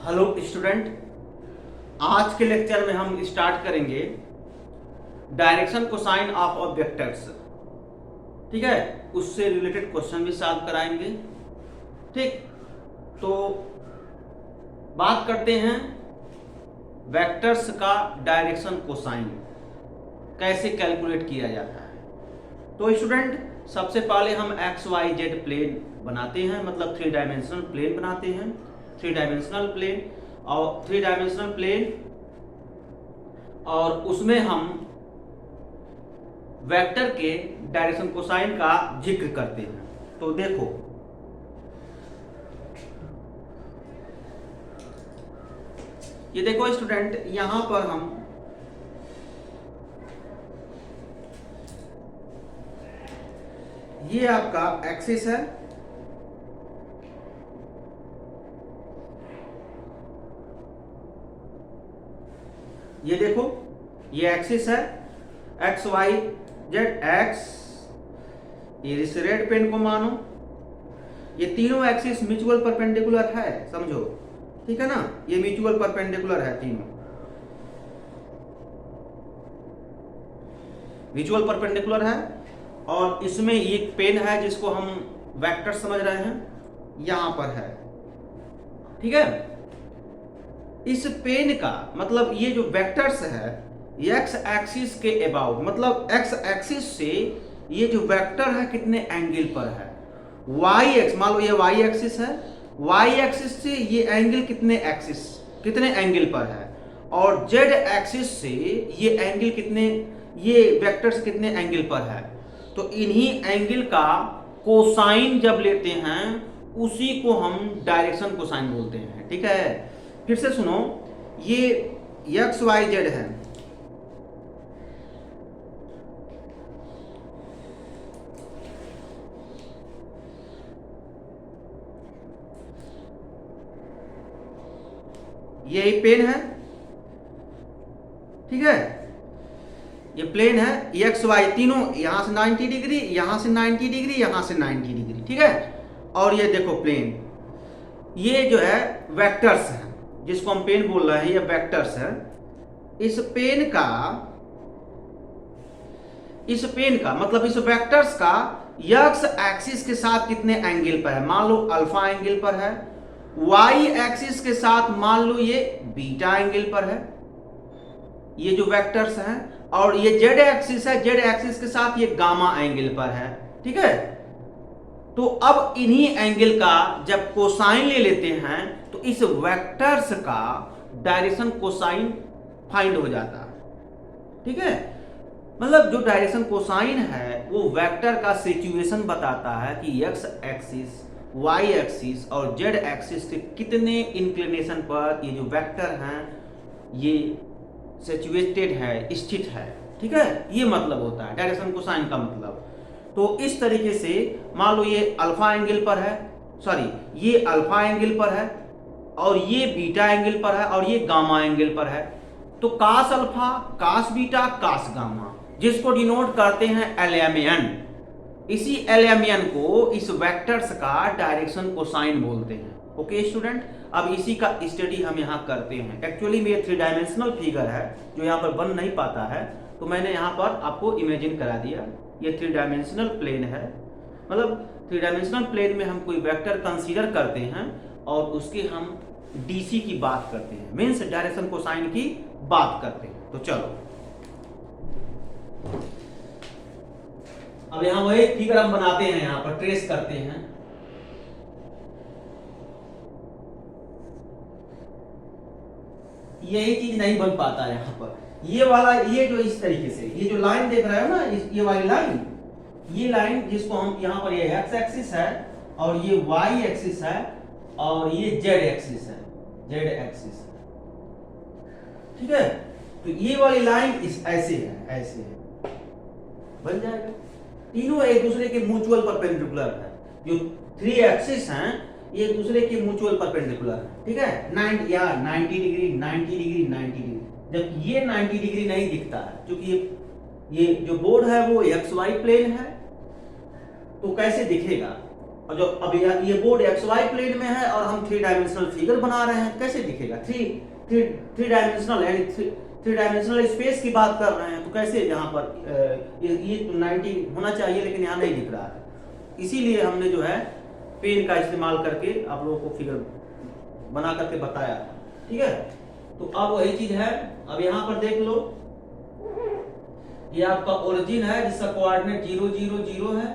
Hello student, आज के lecture में हम स्टार्ट करेंगे डायरेक्शन कोसाइन ऑफ वेक्टर्स। ठीक है, उससे रिलेटेड क्वेश्चन भी सॉल्व कराएंगे। ठीक, तो बात करते हैं वेक्टर्स का डायरेक्शन कोसाइन कैसे कैलकुलेट किया जाता है। तो स्टूडेंट, सबसे पहले हम एक्स वाई जेड प्लेन बनाते हैं, मतलब थ्री डायमेंशनल प्लेन बनाते हैं। थ्री डायमेंशनल प्लेन और उसमें हम वेक्टर के डायरेक्शन कोसाइन का जिक्र करते हैं। तो देखो, ये देखो स्टूडेंट, यहां पर हम ये आपका एक्सिस है, ये देखो ये एक्सिस है, एक्स वाई जेड एक्स, ये इस रेड पेन को मानो, ये तीनों एक्सिस म्यूचुअल परपेंडिकुलर है, समझो। ठीक है ना, ये म्यूचुअल परपेंडिकुलर है, तीनों म्यूचुअल परपेंडिकुलर है। और इसमें एक पेन है जिसको हम वेक्टर समझ रहे हैं, यहां पर है। ठीक है, इस पेन का मतलब ये जो वेक्टर्स है एक्स एक्सिस के अबाउट, मतलब एक्स एक्सिस से ये जो वेक्टर है कितने एंगल पर है। वाई एक्स, मान लो ये वाई एक्सिस है, वाई एक्सिस से ये एंगल कितने एंगल पर है, और जेड एक्सिस से ये एंगल कितने, ये वेक्टर्स कितने एंगल पर है। तो इन्हीं एंगल का कोसाइन जब लेते हैं उसी को हम डायरेक्शन कोसाइन बोलते हैं। ठीक है, फिर से सुनो, ये एक्स वाई जेड है, ये पेन है। ठीक है, ये प्लेन है, एक्स वाई तीनों, यहां से 90 डिग्री, यहां से 90 डिग्री, यहां से 90 डिग्री। ठीक है, और ये देखो प्लेन, ये जो है वेक्टर्स है, जिसको हम पेन बोल रहे हैं, ये वेक्टर्स है। इस पेन का मतलब इस वेक्टर्स का एक्स एक्सिस के साथ कितने एंगल पर है, मान लो अल्फा एंगल पर है। वाई एक्सिस के साथ मान लो ये बीटा एंगल पर है, ये जो वेक्टर्स हैं। और ये जेड एक्सिस है, जेड एक्सिस के साथ ये गामा एंगल पर है। ठीक है, तो अब इन्हीं एंगल का जब कोसाइन ले लेते हैं तो इस वेक्टर्स का डायरेक्शन कोसाइन फाइंड हो जाता है। ठीक है, मतलब जो डायरेक्शन कोसाइन है वो वेक्टर का सिचुएशन बताता है कि एक्स एक्सिस, वाई एक्सिस और जेड एक्सिस से कितने इंक्लिनेशन पर ये जो वेक्टर हैं ये सिचुएटेड है, स्थित है। ठीक है, ये मतलब होता है डायरेक्शन कोसाइन का मतलब। तो इस तरीके से मान लो ये अल्फा एंगल पर है, सॉरी ये अल्फा एंगल पर है, और ये बीटा एंगल पर है, और ये गामा एंगल पर है। तो कास अल्फा, कास बीटा, कास गामा, जिसको डिनोट करते हैं LMN, इसी LMN को इस वेक्टर्स का डायरेक्शन कोसाइन बोलते हैं। ओके स्टूडेंट, अब इसी का स्टडी हम यहाँ करते हैं। एक्चुअली में ये थ्री डायमेंशनल फिगर है जो यहाँ पर बन नहीं पाता है, तो मैंने यहाँ पर आपको इमेजिन करा दिया। ये थ्री डायमेंशनल प्लेन है, मतलब थ्री डायमेंशनल प्लेन में हम कोई वेक्टर कंसीडर करते हैं और उसके हम DC की बात करते हैं, मीन्स डायरेक्शन कोसाइन की बात करते हैं। तो चलो अब यहाँ वही फिगर हम बनाते हैं, यहाँ पर ट्रेस करते हैं। यही चीज नहीं बन पाता है यहाँ पर, ये वाला, ये जो इस तरीके से ये जो लाइन देख रहे हो ना, ये वाली लाइन, ये लाइन जिसको हम यहाँ पर, ये एक्स एक्सिस है और ये वाई एक्सिस है और ये जेड एक्सिस है, जेड एक्सिस है। ठीक है, तो ये वाली लाइन इस ऐसे है, ऐसे है, बन जाएगा। तीनों एक दूसरे के म्यूचुअल परपेंडिकुलर है, जो थ्री एक्सिस हैं ये एक दूसरे के म्यूचुअल परपेंडिकुलर है। ठीक है, 90 या 90 डिग्री, 90 डिग्री, 90 डिग्री, जब ये 90 डिग्री नहीं दिखता है क्योंकि ये जो बोर्ड है वो XY प्लेन है, तो कैसे दिखेगा, और जो अभी ये बोर्ड एक्स वाई प्लेन में है और हम 3 डायमेंशनल फिगर बना रहे हैं, कैसे दिखेगा? थ्री डायमेंशनल यानी थ्री डायमेंशनल स्पेस की बात कर रहे हैं, तो कैसे यहाँ पर ये 90 होना चाहिए लेकिन यहाँ नहीं दिख रहा है, इसीलिए हमने जो है पेन का इस्तेमाल करके आप लोगों को फिगर बना करके बताया। ठीक है, तो अब वही चीज है। अब यहाँ पर देख लो, ये आपका ओरिजिन है जिसका कोऑर्डिनेट 0 0 0 है।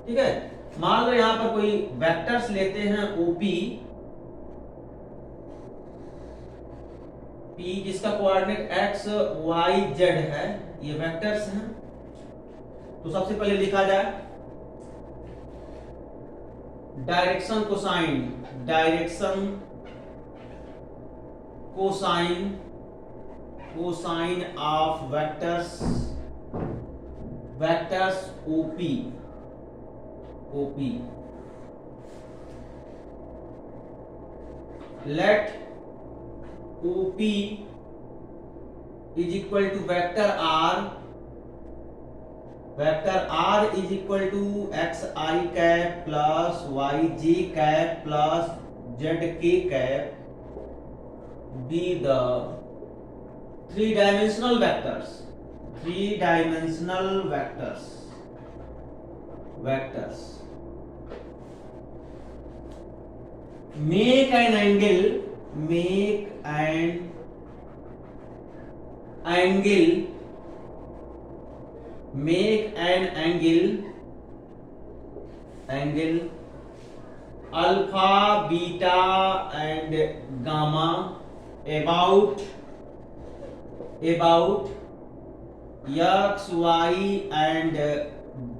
ठीक है, मान लो यहाँ पर कोई वेक्टर्स लेते हैं ओपी, पी जिसका कोऑर्डिनेट एक्स वाई जेड है, ये वेक्टर्स हैं। तो सबसे पहले लिखा जाए direction cosine of vectors OP let OP is equal to vector r is equal to xi cap plus yj cap plus zk cap be the three-dimensional vectors make an angle alpha, beta and gamma about x, y and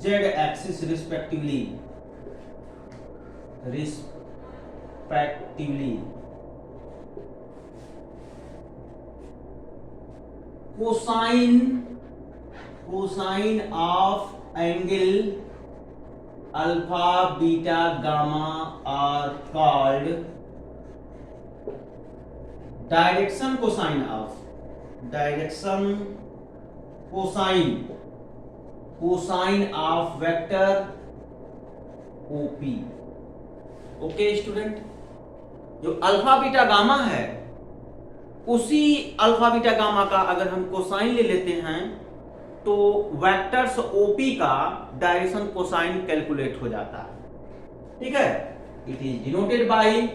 z axis respectively. Cosine of angle alpha, beta, gamma are called direction cosine of vector OP. Okay student, जो alpha beta gamma है उसी alpha beta gamma का अगर हम cosine ले लेते हैं तो वेक्टर्स ओपी का डायरेक्शन कोसाइन कैलकुलेट हो जाता है। ठीक है, it is denoted by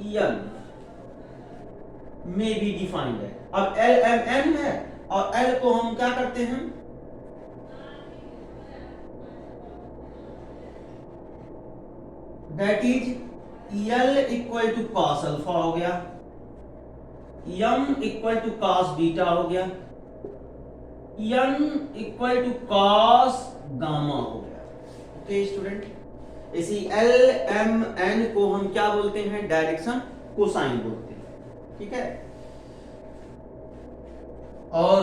EL में भी डिफाइंड है। अब LMN है और L को हम क्या करते हैं, that is L equal to cos alpha हो गया, M equal to cos beta हो गया, N equal to cos gamma हो गया। ओके स्टूडेंट, इसी LMN को हम क्या बोलते हैं, डायरेक्शन कोसाइन बोलते हैं। ठीक है, और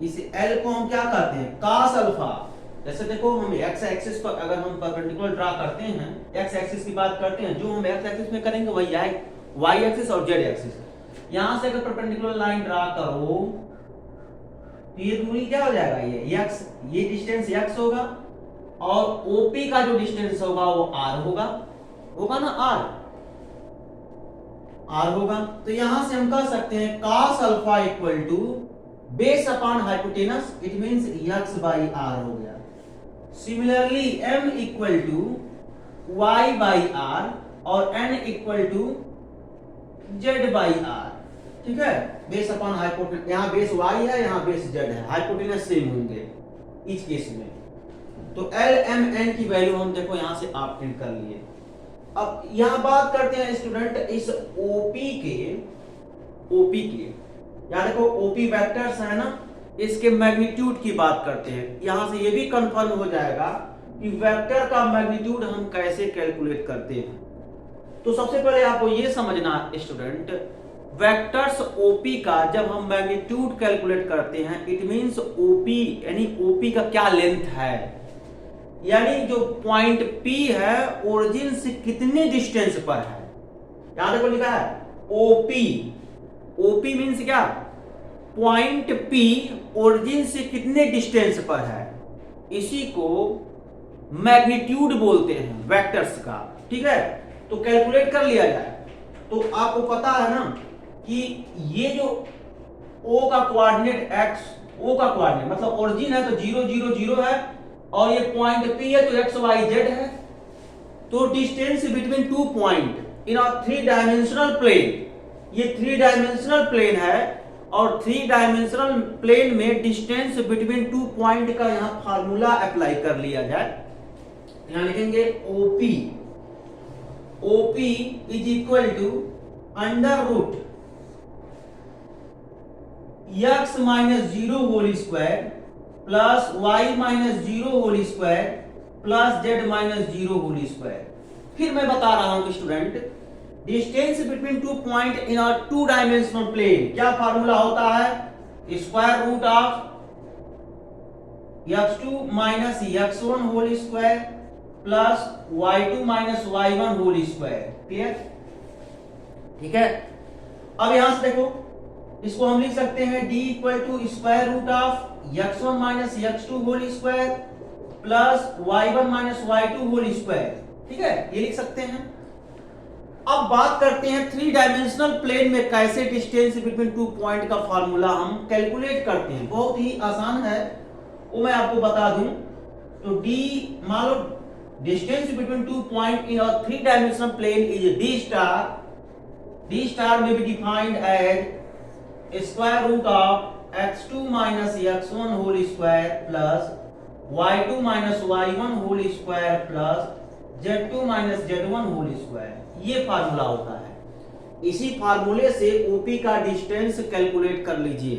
इस L को हम क्या कहते हैं, cos अल्फा। जैसे देखो हम x एक्सिस पर अगर हम परपेंडिकुलर ड्रा करते हैं, x एक्सिस की बात करते हैं, जो हम x एक्सिस में करेंगे वही y एक्सिस और z एक्सिस। यहां से अगर परपेंडिकुलर लाइन ड्रा करो तो ये दूरी क्या हो जाएगा, ये x, ये डिस्टेंस x होगा और OP का जो डिस्टेंस होगा वो r होगा ना, r होगा। तो यहां से हम कह सकते हैं cos alpha equal to base upon hypotenuse, it means x by r हो गया। Similarly m equal to y by r और n equal to z by r। ठीक है, बेस अपॉन हाइपोटेनस, यहां बेस y है, यहां बेस z है, hypotenuse same होंगे इस केस में। तो LMN की वैल्यू हम देखो यहां से आप प्रिंट कर लिए। अब यहां बात करते हैं स्टूडेंट इस OP के, यहां देखो OP वेक्टर्स है ना, इसके मैग्नीट्यूड की बात करते हैं। यहां से ये भी कंफर्म हो जाएगा कि वेक्टर का मैग्नीट्यूड हम कैसे कैलकुलेट करते हैं। तो सबसे पहले आपको ये समझना स्टूडेंट, वेक्टर्स OP का जब हम मैग्नीट्यूड कैलकुलेट करते हैं, इट मींस OP यानी OP का क्या लेंथ है, यानी जो पॉइंट P है ओरिजिन से कितने डिस्टेंस पर है। यहां देखो लिखा है OP। OP मीन्स क्या, पॉइंट P ओरिजिन से कितने डिस्टेंस पर है, इसी को मैग्नीट्यूड बोलते हैं वेक्टर्स का। ठीक है, तो कैलकुलेट कर लिया जाए तो आपको पता है ना कि ये जो O का कोऑर्डिनेट x, O का कोऑर्डिनेट मतलब ओरिजिन है तो 0 0 0 है, और ये पॉइंट P है तो x y z है। तो distance between two point in a 3 dimensional plane, ये 3 डायमेंशनल प्लेन है, और 3 डायमेंशनल प्लेन में डिस्टेंस बिटवीन टू पॉइंट का यहां फार्मूला अप्लाई कर लिया जाए। यहां लिखेंगे OP is equal to under root x minus 0 whole square plus y minus 0 whole square plus z minus 0 whole square. फिर मैं बता रहा हूं student, distance between two point in a 2 dimensional plane क्या फार्मूला होता है, square root of x2 minus x1 whole square plus y2 minus y1 whole square. Clear, ठीक है। अब यहां से देखो, इसको हम लिख सकते हैं d equal to square root of x1 minus x2 whole square plus y1 minus y2 whole square. ठीक है, ये लिख सकते हैं। अब बात करते हैं 3 डायमेंशनल प्लेन में कैसे डिस्टेंस बिटवीन टू पॉइंट का फार्मूला हम कैलकुलेट करते हैं। बहुत ही आसान है, वो मैं आपको बता दूं। तो d, मान लो distance between two point in a 3 dimensional plane is d star. d star में be defined as square root of x2 minus x1 whole square plus y2 minus y1 whole square plus z2 minus z1 whole square. ये formula होता है। इसी फार्मूले से OP का distance calculate कर लीजिए।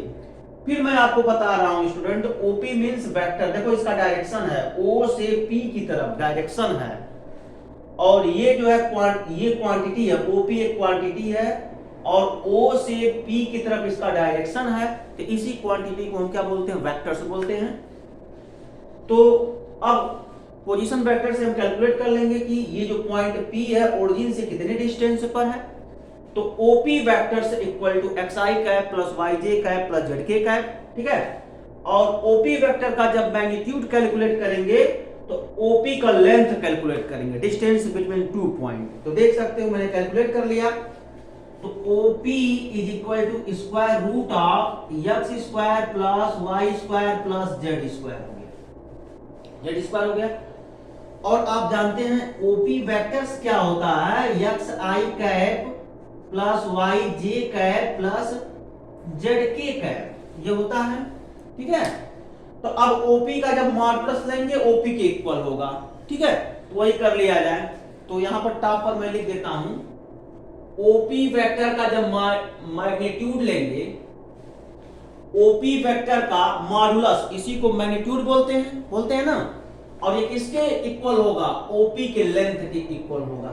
फिर मैं आपको बता रहा हूं स्टूडेंट, OP मींस वेक्टर। देखो इसका डायरेक्शन है O से P की तरफ डायरेक्शन है, और ये जो है ये क्वांटिटी है, OP एक क्वांटिटी है और O से P की तरफ इसका डायरेक्शन है। तो इसी क्वांटिटी को हम क्या बोलते हैं, वेक्टर से बोलते हैं। तो अब पोजीशन वेक्टर से हम कैलकुलेट कर लेंगे कि ये जो पॉइंट P है ओरिजिन से कितने डिस्टेंस पर है। तो OP वेक्टर से equal to xi cap plus yj cap plus zk cap. ठीक है, और OP वेक्टर का जब मैग्नीट्यूड कैलकुलेट करेंगे तो OP का लेंथ कैलकुलेट करेंगे, डिस्टेंस बिटवीन टू पॉइंट। तो देख सकते हो मैंने कैलकुलेट कर लिया। तो OP is equal to square root of x square plus y square plus z square हो गया, z स्क्वायर हो गया। और आप जानते हैं OP वेक्टर्स क्या होता है, xi cap plus yj cap plus zk cap, ये होता है। ठीक है, तो अब OP का जब मॉडुलस लेंगे OP के इक्वल होगा। ठीक है, तो वही कर लिया जाए। तो यहां पर टॉप पर मैं लिख देता हूं, OP वेक्टर का जब मैग्नीट्यूड लेंगे, OP वेक्टर का मॉडुलस, इसी को मैग्नीट्यूड बोलते हैं ना, और ये किसके इक्वल होगा, OP के लेंथ के इक्वल होगा,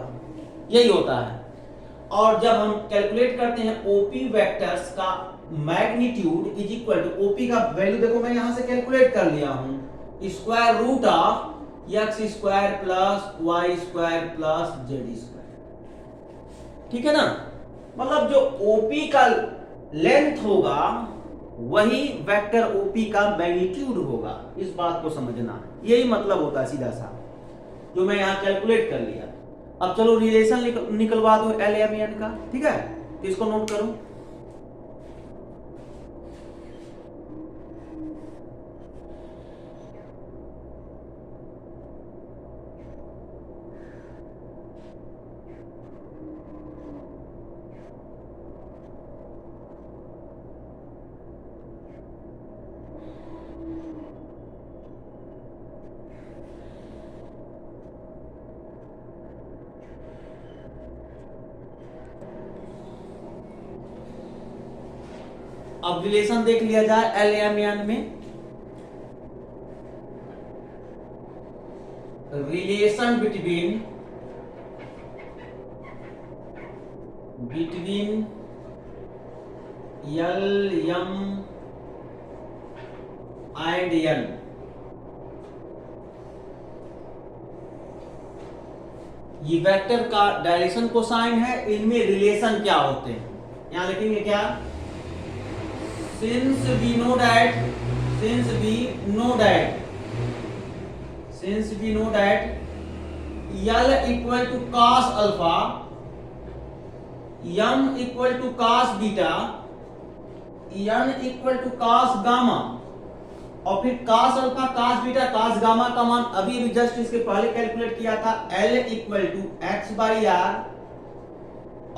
यही होता है। और जब हम कैलकुलेट करते हैं OP वेक्टर्स का magnitude is equal to, OP का वैल्यू देखो मैं यहां से कैलकुलेट कर लिया हूं, square root of x square plus y square plus z square. ठीक है ना, मतलब जो OP का लेंथ होगा वही वेक्टर OP का मैग्नीट्यूड होगा। इस बात को समझना, यही मतलब होता है सीधा सा, जो मैं यहां कैलकुलेट कर लिया। अब चलो रिलेशन निकलवा दो LMN का। ठीक है, तो इसको नोट करो। अब रिलेशन देख लिया जाए LMN में। Relation between L, M and N। ये वेक्टर का डायरेक्शन कोसाइन है, इनमें रिलेशन क्या होते हैं, यहां लिखेंगे क्या, since we know that L equal to cos alpha, m equal to cos beta, n equal to cos gamma, और फिर cos alpha, cos beta, cos gamma का मान अभी जस्ट इसके पहले कैलकुलेट किया था, L equal to x by r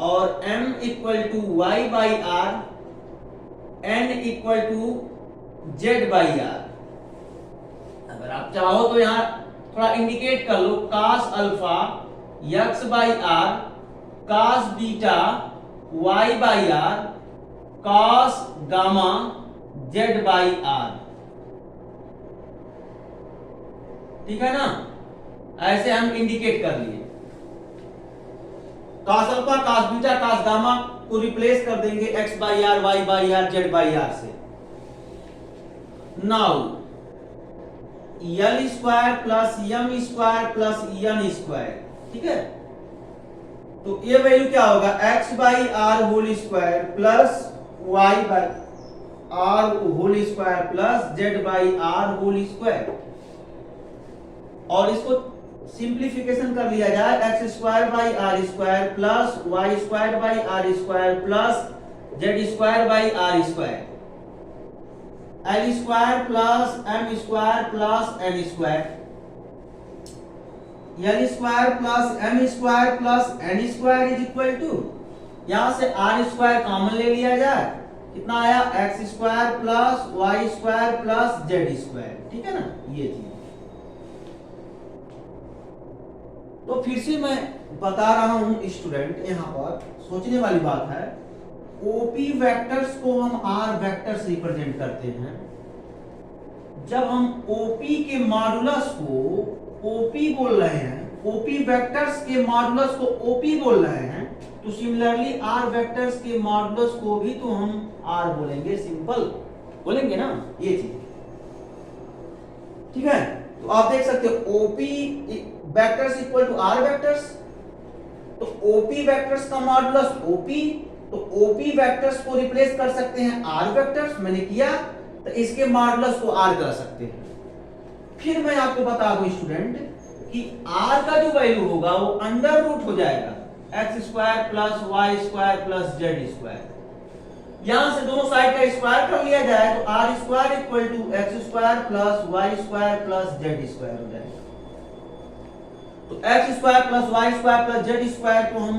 और m equal to y by r, n equal to z by r. अगर आप चाहो तो यहां थोड़ा इंडिकेट कर लो, cos alpha x by r, cos beta y by r, cos gamma z by r, ठीक है ना, ऐसे हम इंडिकेट कर लिए। cos alpha, cos beta, cos gamma को रिप्लेस कर देंगे x by r, y by are, z by r से। Now L square plus m square plus n square, ठीक है, तो ये वैल्यू क्या होगा, x by r whole square plus y by r whole square plus z by r whole square, और इसको simplification कर लिया जाए, x square by r square plus y square by r square plus z square by r square, L square plus M square plus N square, L square plus M square plus N square is equal to, यहां से are square common ले लिया जाए, कितना आया, x square plus y square plus z square, ठीक है ना, ये चीज। तो फिर से मैं बता रहा हूं स्टूडेंट, यहां पर सोचने वाली बात है, ओपी वेक्टर्स को हम आर वेक्टर्स रिप्रेजेंट करते हैं। जब हम ओपी के मॉडुलस को ओपी बोल रहे हैं, ओपी वेक्टर्स के मॉडुलस को ओपी बोल रहे हैं, तो सिमिलरली आर वेक्टर्स के मॉडुलस को भी तो हम आर बोलेंगे, सिंपल बोलेंगे ना, ये चीज, ठीक है। तो आप देख सकते हो OP vectors equal to r vectors, तो ओपी वेक्टर्स का मॉडुलस ओपी, तो ओपी वेक्टर्स को रिप्लेस कर सकते हैं आर वेक्टर्स, मैंने किया, तो इसके मॉडुलस को आर कर सकते हैं। फिर मैं आपको बता दूं स्टूडेंट कि आर का जो वैल्यू होगा वो अंडर रूट हो जाएगा, x square plus y square plus z square, यहां से दोनों साइड का स्क्वायर कर लिया जाए तो r square equal to x square plus y square plus z square हो जाएगा। तो x square plus y square plus z square को हम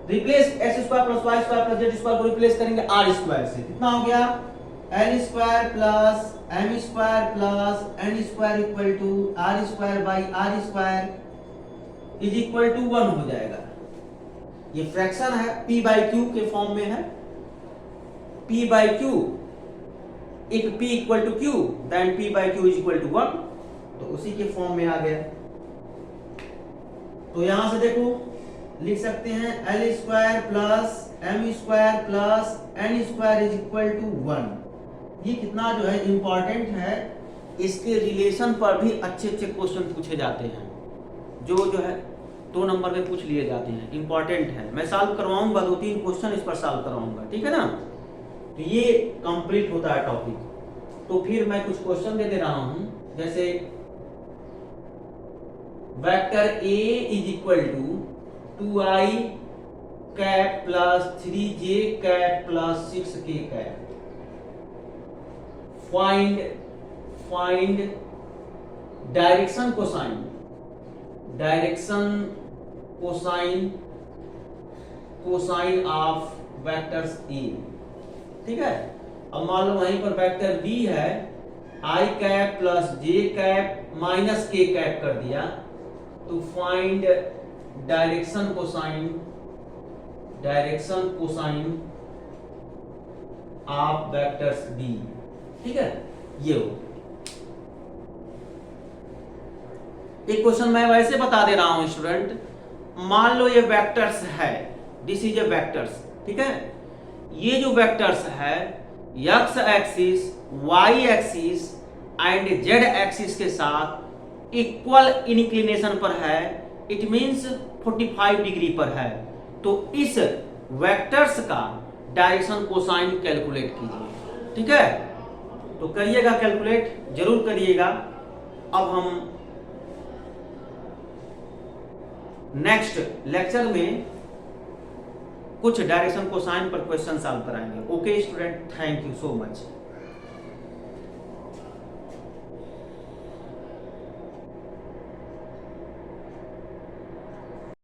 replace, x square plus y square plus z square को रिप्लेस करेंगे आर स्क्वायर से, कितना हो गया, l square plus M square plus N square equal to r square by r square is equal to 1 हो जाएगा। ये फ्रैक्शन है, p बाई क्यू के फॉर्म में है, p by q, if p equal to q then p by q is equal to 1, तो उसी के फॉर्म में आ गया। तो यहां से देखो लिख सकते हैं l square plus M square plus N square is equal to 1। ये कितना जो है इंपॉर्टेंट है, इसके रिलेशन पर भी अच्छे अच्छे क्वेश्चन पूछे जाते हैं, जो है 2 नंबर में पूछ लिए जाते हैं, इंपॉर्टेंट है। मैं सॉल्व करवाऊंगा, 2-3 क्वेश्चन इस पर सॉल्व करवाऊंगा, ठीक है ना। तो ये कंप्लीट होता है टॉपिक। तो फिर मैं कुछ क्वेश्चन दे रहा हूं, जैसे vector A is equal to 2i cap plus 3j cap plus 6k cap, find direction cosine of vectors A, ठीक है। अब मान लो वहीं पर वेक्टर B है, i cap plus j cap minus k cap कर दिया, तो find direction cosine of vectors B, ठीक है। ये हो एक क्वेश्चन मैं वैसे बता दे रहा हूं स्टूडेंट, मान लो ये वेक्टर्स है, दिस इज ए वेक्टर्स, ठीक है। ये जो वेक्टर्स है x axis, y axis and z axis के साथ इक्वल इंक्लिनेशन पर है, इट मीन्स 45 डिग्री पर है, तो इस वेक्टर्स का डायरेक्शन कोसाइन कैलकुलेट कीजिए। ठीक है, तो करिएगा, कैलकुलेट जरूर करिएगा। अब हम नेक्स्ट लेक्चर में कुछ डायरेक्शन कोसाइन पर क्वेश्चन सॉल्व कराएंगे। Okay student, thank you so much.